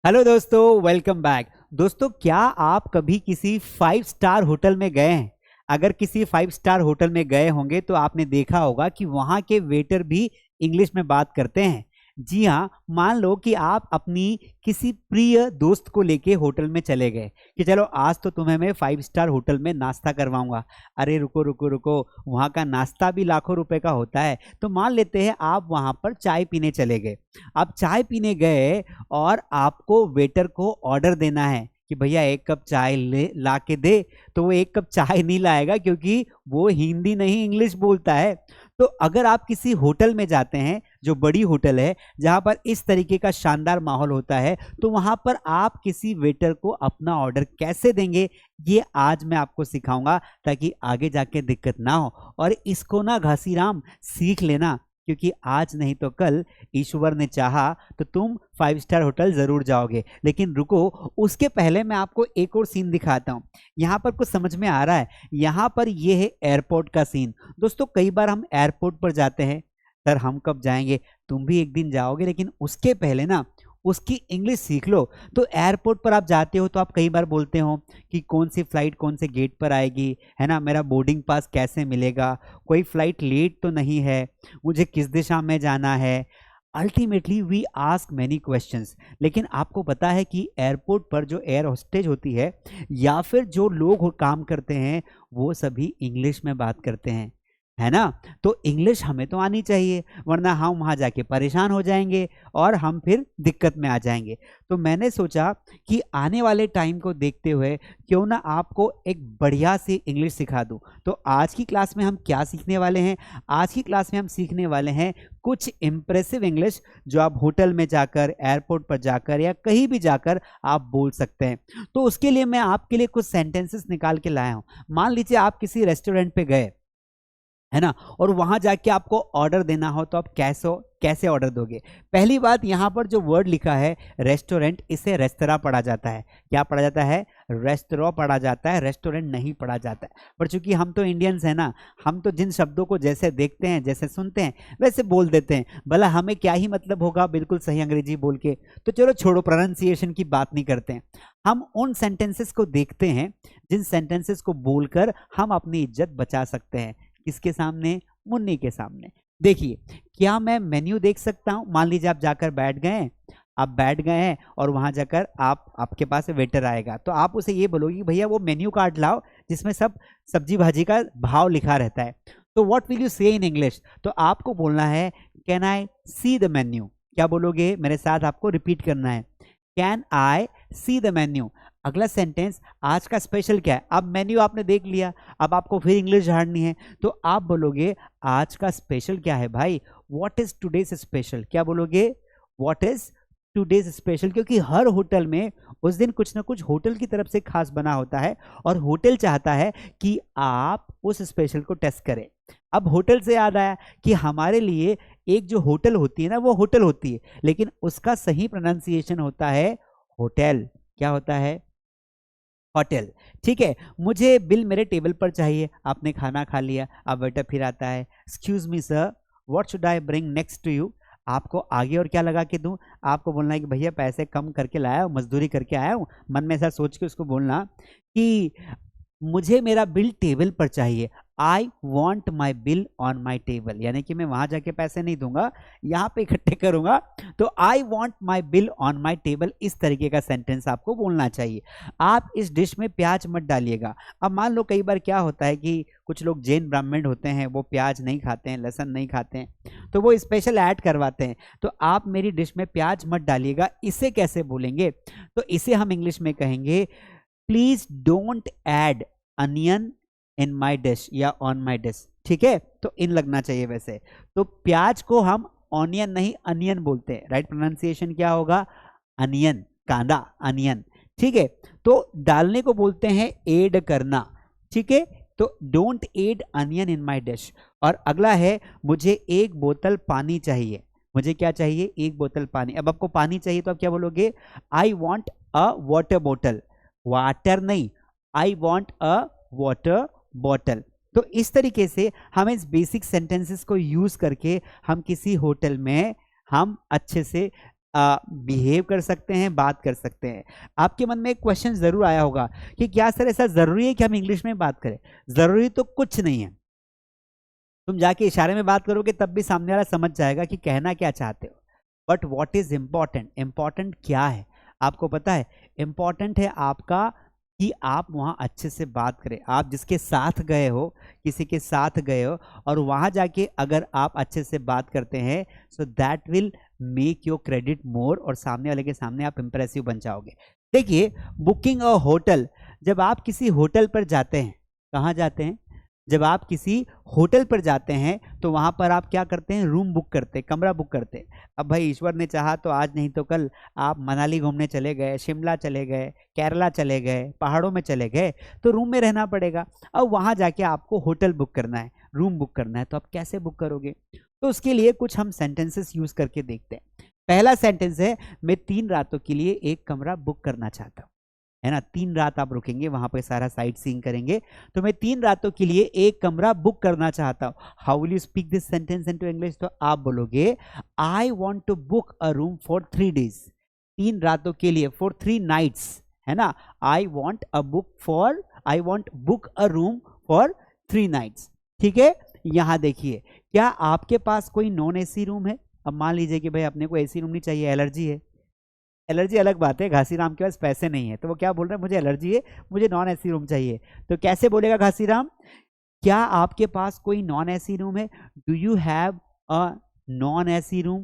Hello दोस्तों, welcome back. दोस्तों, क्या आप कभी किसी 5 स्टार होटल में गए हैं? अगर किसी 5 स्टार होटल में गए होंगे तो आपने देखा होगा कि वहां के वेटर भी इंग्लिश में बात करते हैं। जी हाँ, मान लो कि आप अपनी किसी प्रिय दोस्त को लेके होटल में चले गए कि चलो आज तो तुम्हें मैं 5 स्टार होटल में नाश्ता करवाऊंगा। अरे रुको रुको रुको, वहां का नाश्ता भी लाखों रुपए का होता है। तो मान लेते हैं आप वहां पर चाय पीने चले गए। आप चाय पीने गए और आपको वेटर को ऑर्डर देना है कि भैया एक कप चाय ले ला के दे। तो वो एक कप चाय नहीं लाएगा क्योंकि वो हिंदी नहीं इंग्लिश बोलता है। तो अगर आप किसी होटल में जाते हैं जो बड़ी होटल है, जहां पर इस तरीके का शानदार माहौल होता है, तो वहां पर आप किसी वेटर को अपना ऑर्डर कैसे देंगे, ये आज मैं आपको सिखाऊंगा ताकि आगे जाके दिक्कत ना हो। और इसको ना घासीराम सीख लेना, क्योंकि आज नहीं तो कल ईश्वर ने चाहा तो तुम 5 स्टार होटल जरूर जाओगे। लेकिन रुको, उसके पहले मैं आपको एक और सीन दिखाता हूं। यहाँ पर कुछ समझ में आ रहा है? यहाँ पर ये है एयरपोर्ट का सीन। दोस्तों, कई बार हम एयरपोर्ट पर जाते हैं। सर हम कब जाएंगे? तुम भी एक दिन जाओगे, लेकिन उसके पहले ना उसकी इंग्लिश सीख लो। तो एयरपोर्ट पर आप जाते हो तो आप कई बार बोलते हो कि कौन सी फ्लाइट कौन से गेट पर आएगी, है ना, मेरा बोर्डिंग पास कैसे मिलेगा, कोई फ्लाइट लेट तो नहीं है, मुझे किस दिशा में जाना है। Ultimately we ask many questions. लेकिन आपको पता है कि एयरपोर्ट पर जो एयर होस्टेज होती है या फिर जो लोग काम करते हैं, वो सभी इंग्लिश में बात करते हैं, है ना। तो इंग्लिश हमें तो आनी चाहिए, वरना हम वहां जाके परेशान हो जाएंगे और हम फिर दिक्कत में आ जाएंगे। तो मैंने सोचा कि आने वाले टाइम को देखते हुए क्यों ना आपको एक बढ़िया सी इंग्लिश सिखा दूं। तो आज की क्लास में हम क्या सीखने वाले हैं? आज की क्लास में हम सीखने वाले हैं कुछ इंप्रेसिव इंग्लिश जो आप होटल में जाकर, एयरपोर्ट पर जाकर या कहीं भी जाकर आप बोल सकते हैं। तो उसके लिए मैं आपके लिए कुछ सेंटेंसेस निकाल के लाया हूं। मान लीजिए आप किसी रेस्टोरेंट पे गए, है ना, और वहां जाके आपको ऑर्डर देना हो तो आप कैसे ऑर्डर दोगे? पहली बात, यहां पर जो वर्ड लिखा है रेस्टोरेंट, इसे रेस्तरा पढ़ा जाता है। क्या पढ़ा जाता है? रेस्तरा पढ़ा जाता है, रेस्टोरेंट नहीं पढ़ा जाता है। पर चूंकि हम तो इंडियंस हैं ना, हम तो जिन शब्दों को जैसे देखते हैं, जैसे सुनते हैं, वैसे बोल देते हैं। भला हमें क्या ही मतलब होगा बिल्कुल सही अंग्रेजी बोल के। तो चलो छोड़ो, प्रोनाउंसिएशन की बात नहीं करते हैं। हम उन सेंटेंसेस को देखते हैं जिन सेंटेंसेस को बोलकर हम अपनी इज्जत बचा सकते हैं। किसके सामने? मुन्नी के सामने। देखिए, क्या मैं मेन्यू देख सकता हूं? मान लीजिए आप जाकर बैठ गए हैं, आप बैठ गए हैं और वहां जाकर आपके पास वेटर आएगा, तो आप उसे ये बोलोगे कि भैया वो मेन्यू कार्ड लाओ जिसमें सब सब्जी भाजी का भाव लिखा रहता है। तो व्हाट विल यू से इन इंग्लिश? तो आपको बोलना है can I see the menu. क्या बोलोगे? मेरे साथ आपको रिपीट करना है, can I see the menu. अगला सेंटेंस, आज का स्पेशल क्या है? अब मेन्यू आपने देख लिया, अब आपको फिर इंग्लिश झाड़नी है, तो आप बोलोगे आज का स्पेशल क्या है भाई? What is today's special? क्या बोलोगे? What is today's special. क्योंकि हर होटल में उस दिन कुछ ना कुछ होटल की तरफ से खास बना होता है और होटल चाहता है कि आप उस स्पेशल को टेस्ट करें। अब होटल से याद आया कि हमारे लिए एक जो होटल होती है ना, वो होटल होती है, लेकिन उसका सही प्रोनाउंसिएशन होता है होटल। क्या होता है? होटल। ठीक है, मुझे बिल मेरे टेबल पर चाहिए। आपने खाना खा लिया, अब वेटर फिर आता है, excuse me sir, what should I bring next to you. आपको आगे और क्या लगा के दूं? आपको बोलना है कि भैया पैसे कम करके लाया हूं, मजदूरी करके आया हूं। मन में ऐसा सोच के उसको बोलना कि मुझे मेरा बिल टेबल पर चाहिए। I want my bill on my table, यानी कि मैं वहां जाके पैसे नहीं दूंगा, यहां पे इकट्ठे करूंगा। तो I want my bill on my table, इस तरीके का सेंटेंस आपको बोलना चाहिए। आप इस डिश में प्याज मत डालिएगा। अब मान लो कई बार क्या होता है कि कुछ लोग जैन ब्राह्मण होते हैं, वो प्याज नहीं खाते हैं, लहसुन नहीं खाते हैं, तो वो स्पेशल ऐड करवाते हैं। तो आप मेरी डिश में प्याज मत डालिएगा, इसे कैसे बोलेंगे? तो इसे हम इंग्लिश में कहेंगे please don't add onion in my dish या ऑन माई डिश। ठीक है, तो इन लगना चाहिए। वैसे तो प्याज को हम ऑनियन नहीं अनियन बोलते हैं। राइट प्रोनाउंसिएशन क्या होगा? अनियन, कांदा, अनियन। ठीक है, तो डालने को बोलते हैं एड करना। ठीक है, तो don't add onion in my dish. और अगला है, मुझे एक बोतल पानी चाहिए। मुझे क्या चाहिए? एक बोतल पानी। अब आपको पानी चाहिए तो आप क्या बोलोगे? आई वॉन्ट अ वाटर बोतल। वाटर नहीं, I want a water bottle. तो इस तरीके से हम इस बेसिक सेंटेंसेस को यूज करके हम किसी होटल में हम अच्छे से बिहेव कर सकते हैं, बात कर सकते हैं। आपके मन में एक क्वेश्चन जरूर आया होगा कि क्या सर ऐसा जरूरी है कि हम इंग्लिश में बात करें? जरूरी तो कुछ नहीं है। तुम जाके इशारे में बात करोगे तब भी सामने वाला समझ जाएगा कि कहना क्या चाहते हो। But what is important, important क्या है आपको पता है? इम्पॉर्टेंट है आपका कि आप वहाँ अच्छे से बात करें। आप जिसके साथ गए हो, किसी के साथ गए हो, और वहाँ जाके अगर आप अच्छे से बात करते हैं, so that will make your credit more, और सामने वाले के सामने आप इंप्रेसिव बन जाओगे। देखिए, बुकिंग अ होटल, जब आप किसी होटल पर जाते हैं, कहाँ जाते हैं? जब आप किसी होटल पर जाते हैं तो वहां पर आप क्या करते हैं? रूम बुक करते हैं, कमरा बुक करते हैं। अब भाई ईश्वर ने चाहा तो आज नहीं तो कल आप मनाली घूमने चले गए, शिमला चले गए, केरला चले गए, पहाड़ों में चले गए, तो रूम में रहना पड़ेगा। अब वहां जाके आपको होटल बुक करना है, रूम बुक करना है, तो आप कैसे बुक करोगे? तो उसके लिए कुछ हम सेंटेंसेस यूज करके देखते हैं। पहला सेंटेंस है, मैं 3 रातों के लिए एक कमरा बुक करना चाहता हूँ, है ना। 3 रात आप रुकेंगे वहां पे, सारा साइट सीइंग करेंगे, तो मैं 3 रातों के लिए एक कमरा बुक करना चाहता हूँ। How will you speak this sentence into English? तो आप बोलोगे, I want to book a room for 3 days, 3 रातों के लिए, फॉर 3 नाइट्स, है ना। I want book a room for 3 nights. ठीक है, यहां देखिए, क्या आपके पास कोई नॉन एसी रूम है? अब मान लीजिए कि भाई अपने को एसी रूम नहीं चाहिए, एलर्जी है। एलर्जी अलग बात है, घासीराम के पास पैसे नहीं है, तो वो क्या बोल रहा है, मुझे एलर्जी है, मुझे नॉन एसी रूम चाहिए। तो कैसे बोलेगा घासीराम? क्या आपके पास कोई नॉन एसी रूम है? Do you have a non AC room?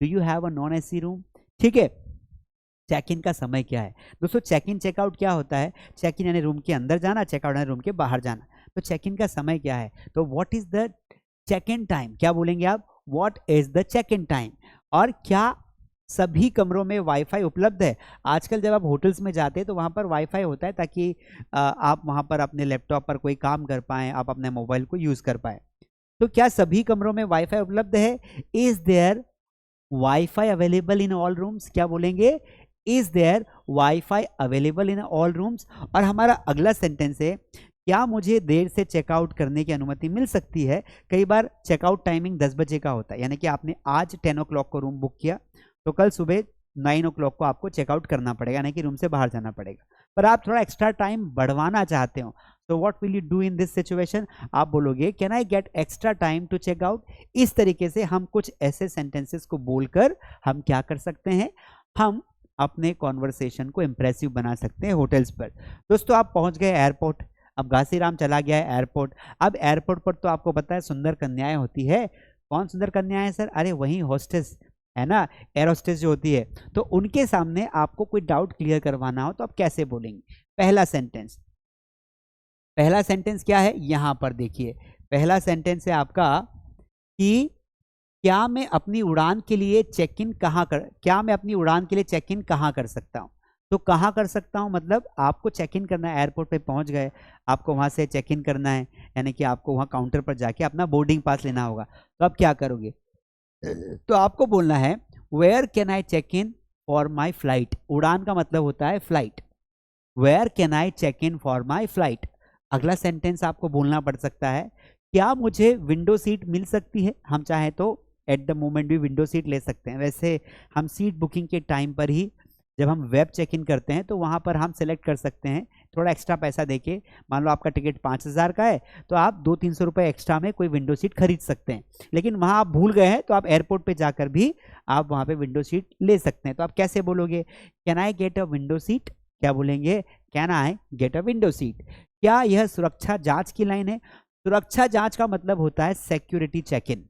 Do you have a non AC room? ठीक है। चेक इन का समय क्या है दोस्तों? चेक इन चेकआउट क्या होता है? चेक इन यानी रूम के अंदर जाना, चेकआउट यानी रूम के बाहर जाना। तो चेक इन का समय क्या है? तो what is the check in time? क्या बोलेंगे आप? What is the check in time? और क्या सभी कमरों में वाईफाई उपलब्ध है? आजकल जब आप होटल्स में जाते हैं तो वहां पर वाईफाई होता है, ताकि आप वहां पर अपने लैपटॉप पर कोई काम कर पाएं, आप अपने मोबाइल को यूज कर पाए। तो क्या सभी कमरों में वाईफाई उपलब्ध है? Is there wifi available in all rooms? क्या बोलेंगे? Is there wifi available in all rooms? और हमारा अगला सेंटेंस है, क्या मुझे देर से चेकआउट करने की अनुमति मिल सकती है? कई बार चेकआउट टाइमिंग 10 बजे का होता है, यानी कि आपने आज 10 ओ क्लॉक को रूम बुक किया, तो कल सुबह 9 ओ क्लॉक को आपको चेकआउट करना पड़ेगा, यानी कि रूम से बाहर जाना पड़ेगा। पर आप थोड़ा एक्स्ट्रा टाइम बढ़वाना चाहते हो, तो what will you do in this situation? आप बोलोगे, can I get extra time to check out? इस तरीके से हम कुछ ऐसे सेंटेंसेस को बोलकर हम क्या कर सकते हैं? हम अपने कॉन्वर्सेशन को इंप्रेसिव बना सकते हैं होटल्स पर। दोस्तों, आप पहुंच गए एयरपोर्ट, अब घासीराम चला गया है एयरपोर्ट। अब एयरपोर्ट पर तो आपको पता है सुंदर कन्याएं होती है। कौन सुंदर कन्याएं सर? अरे वही होस्टेस, है ना, एयर होस्टेस जो होती है। तो उनके सामने आपको कोई डाउट क्लियर करवाना हो तो आप कैसे बोलेंगे? पहला सेंटेंस क्या है? यहां पर देखिए, पहला सेंटेंस है आपका कि क्या मैं अपनी उड़ान के लिए चेक इन कहाँ कर सकता हूं? तो कहाँ कर सकता हूं मतलब आपको चेक इन करना है, एयरपोर्ट पे पहुंच गए, आपको वहां से चेक इन करना है, यानी कि आपको वहां काउंटर पर जाके अपना बोर्डिंग पास लेना होगा। तो आप क्या करोगे? तो आपको बोलना है, where can I check in for my flight? उड़ान का मतलब होता है flight. Where can I check in for my flight? अगला सेंटेंस आपको बोलना पड़ सकता है, क्या मुझे विंडो सीट मिल सकती है? हम चाहें तो एट द मोमेंट भी विंडो सीट ले सकते हैं। वैसे हम सीट बुकिंग के टाइम पर ही, जब हम वेब चेक इन करते हैं, तो वहां पर हम सेलेक्ट कर सकते हैं थोड़ा एक्स्ट्रा पैसा देके। मान लो आपका टिकट 5,000 का है, तो आप 200-300 रुपए एक्स्ट्रा में कोई विंडो सीट खरीद सकते हैं। लेकिन वहां आप भूल गए हैं, तो आप एयरपोर्ट पे जाकर भी आप वहां पे विंडो सीट ले सकते हैं। तो आप कैसे बोलोगे? Can I get a window seat? क्या बोलेंगे? Can I get a window seat? क्या यह सुरक्षा जांच की लाइन है? सुरक्षा जांच का मतलब होता है सिक्योरिटी चेक इन,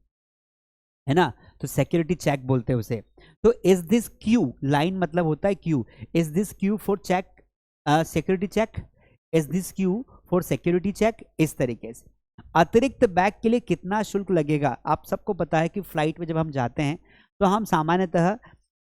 है ना, तो सिक्योरिटी चेक बोलते हैं उसे। तो इज दिस क्यू, लाइन मतलब होता है queue, is this queue for check security check? Is this queue for security check? इस तरीके से। अतिरिक्त बैग के लिए कितना शुल्क लगेगा? आप सबको पता है कि फ्लाइट में जब हम जाते हैं तो हम सामान्यतः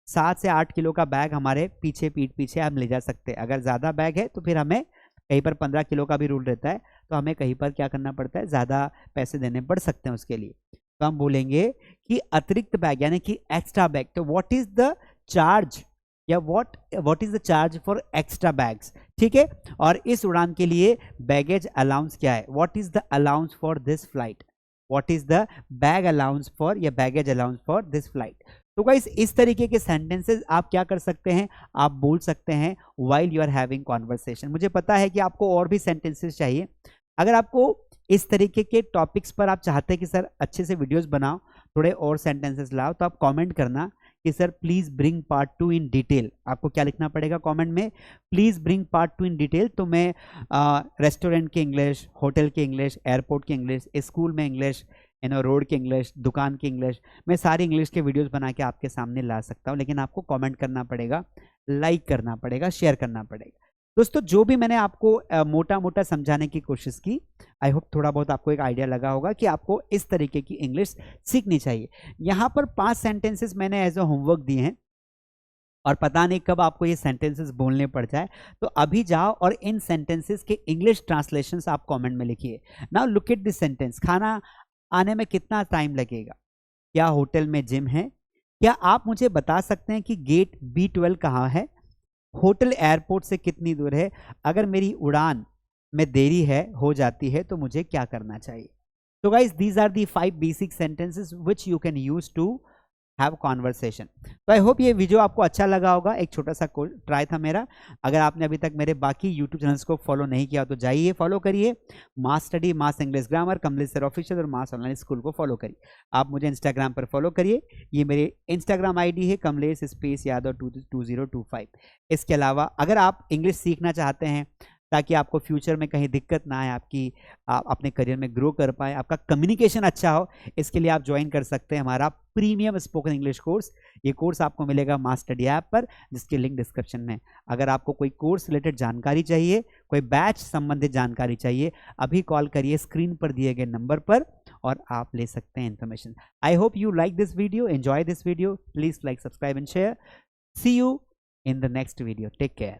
7 से 8 किलो का बैग हमारे पीछे, पीठ पीछे हम ले जा सकते हैं। अगर ज़्यादा बैग है तो फिर हमें कहीं पर 15 किलो का भी रूल रहता है, तो हमें कहीं पर क्या करना पड़ता है, ज़्यादा पैसे देने पड़ सकते हैं उसके लिए। तो हम बोलेंगे कि अतिरिक्त बैग यानी कि एक्स्ट्रा बैग। तो व्हाट इज द चार्ज, या what is the charge for extra bags? ठीक है। और इस उड़ान के लिए बैगेज अलाउंस क्या है? What is the allowance for this flight? What is the bag allowance for, या baggage allowance for this flight? तो गाइस इस तरीके के सेंटेंसेस आप क्या कर सकते हैं, आप बोल सकते हैं while you are having conversation. मुझे पता है कि आपको और भी सेंटेंसेस चाहिए। अगर आपको इस तरीके के टॉपिक्स पर आप चाहते हैं कि सर अच्छे से वीडियोस बनाओ, थोड़े और सेंटेंसेस लाओ, तो आप कमेंट करना कि sir please bring part 2 in detail. आपको क्या लिखना पड़ेगा कमेंट में, please bring part 2 in detail. तो मैं रेस्टोरेंट की इंग्लिश, होटल की इंग्लिश, एयरपोर्ट की इंग्लिश, स्कूल में इंग्लिश, रोड की इंग्लिश, दुकान की इंग्लिश, मैं सारी इंग्लिश के वीडियोस बना के आपके सामने ला सकता हूँ। लेकिन आपको कमेंट करना पड़ेगा, लाइक करना पड़ेगा, शेयर करना पड़ेगा। दोस्तों जो भी मैंने आपको मोटा मोटा समझाने की कोशिश की, आई होप थोड़ा बहुत आपको एक आइडिया लगा होगा कि आपको इस तरीके की इंग्लिश सीखनी चाहिए। यहाँ पर 5 सेंटेंसेस मैंने एज अ होमवर्क दिए हैं और पता नहीं कब आपको ये सेंटेंसेस बोलने पड़ जाए, तो अभी जाओ और इन सेंटेंसेस के इंग्लिश ट्रांसलेशंस आप कमेंट में लिखिए। Now look at this sentence, खाना आने में कितना टाइम लगेगा? क्या होटल में जिम है? क्या आप मुझे बता सकते हैं कि गेट B12 कहाँ है? होटल एयरपोर्ट से कितनी दूर है? अगर मेरी उड़ान में देरी हो जाती है तो मुझे क्या करना चाहिए? तो guys these are the 5 basic sentences which you can use to have conversation. तो आई होप ये वीडियो आपको अच्छा लगा होगा। एक छोटा सा ट्राई था मेरा। अगर आपने अभी तक मेरे बाकी यूट्यूब चैनल्स को फॉलो नहीं किया तो जाइए फॉलो करिए। Mass study, mass English grammar, Kamlesh sir official और मास ऑनलाइन स्कूल को फॉलो करिए। आप मुझे इंस्टाग्राम पर फॉलो करिए, ये मेरे इंस्टाग्राम आईडी है कमलेश स्पेस यादव 2025। इसके अलावा अगर आप इंग्लिश सीखना चाहते हैं ताकि आपको फ्यूचर में कहीं दिक्कत ना आए, आप अपने करियर में ग्रो कर पाए, आपका कम्युनिकेशन अच्छा हो, इसके लिए आप ज्वाइन कर सकते हैं हमारा प्रीमियम स्पोकन इंग्लिश कोर्स। ये कोर्स आपको मिलेगा मास स्टडी ऐप पर, जिसकी लिंक डिस्क्रिप्शन में। अगर आपको कोई कोर्स रिलेटेड जानकारी चाहिए, कोई बैच संबंधित जानकारी चाहिए, अभी कॉल करिए स्क्रीन पर दिए गए नंबर पर और आप ले सकते हैं information. I hope you like this video, enjoy this video. Please like, subscribe and share. See you in the next video. Take care.